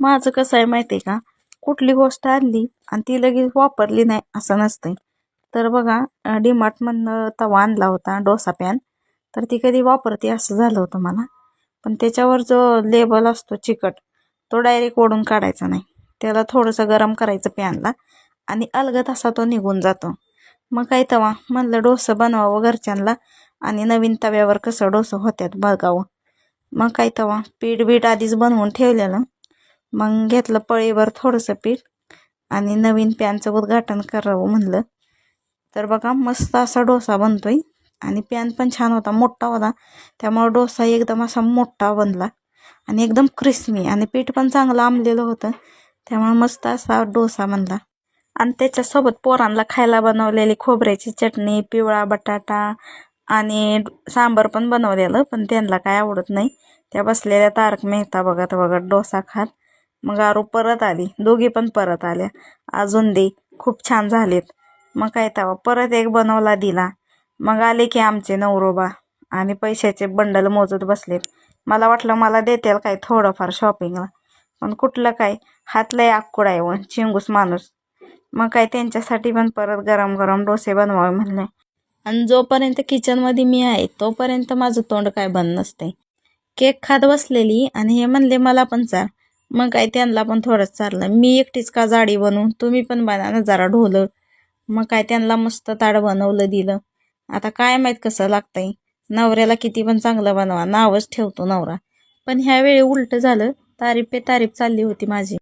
माझं कसं आहे माहिती आहे का, कुठली गोष्ट आणली आणि ती लगेच वापरली नाही असं नसतंय. तर बघा, डीमार्टमधनं तवा आणला होता डोसा पॅन, तर ती कधी वापरते असं झालं होतं मला. पण त्याच्यावर जो लेबल असतो चिकट, तो डायरेक्ट ओढून काढायचा नाही. त्याला थोडंसं गरम करायचं पॅनला आणि अलगद असा तो निघून जातो. मग काय तवा म्हणलं डोसं बनवावं घरच्यांना आणि नवीन तव्यावर कसं डोसं होत्यात बघावं. मग काय तवा पीठ बीठ आधीच बनवून ठेवलेलं. मग घेतलं पळीवर थोडंसं पीठ आणि नवीन पॅनचं उद्घाटन करावं म्हणलं. तर बघा मस्त असा डोसा बनतोय आणि पॅन पण छान होता, मोठा होता. त्यामुळे डोसा एकदम असा मोठा बनला आणि एकदम क्रिस्पी आणि पीठ पण चांगलं आंबलेलं होतं. त्यामुळे मस्त असा डोसा बनला. आणि त्याच्यासोबत पोरांना खायला बनवलेली खोबऱ्याची चटणी, पिवळा बटाटा आणि सांबार पण बनवलेलं, पण त्यांना काय आवडत नाही. त्या बसलेल्या तारक मेहता बघत बघत डोसा खात. मग आरू परत आली, दोघी पण परत आल्या. अजून दे, खूप छान झालेत. मग काय तवा परत एक बनवला दिला. मग आले की आमचे नवरोबा आणि पैशाचे बंडल मोजत बसलेत. मला वाटलं मला देतील काय थोडंफार शॉपिंगला, पण कुठलं काय, हात लय आकुड आहे व चिंगूस माणूस. मग काय त्यांच्यासाठी पण परत गरम गरम डोसे बनवावे म्हणले. आणि जोपर्यंत किचनमध्ये मी आहे तोपर्यंत माझं तोंड काय बंद नसते. केक खात बसलेली आणि हे म्हणले मला पण चार. मग काय त्यांना पण थोडंच चारलं. मी एकटीच का जाडी बनवून, तुम्ही पण बना ना जरा ढोलं. मग काय त्यांना मस्त ताट बनवलं दिलं. आता काय माहीत कसं लागतंय. नवऱ्याला किती पण चांगलं बनवा, नावच ठेवतो नवरा. पण ह्यावेळी उलट झालं, तारीफ पे तारीफ चालली होती माझी.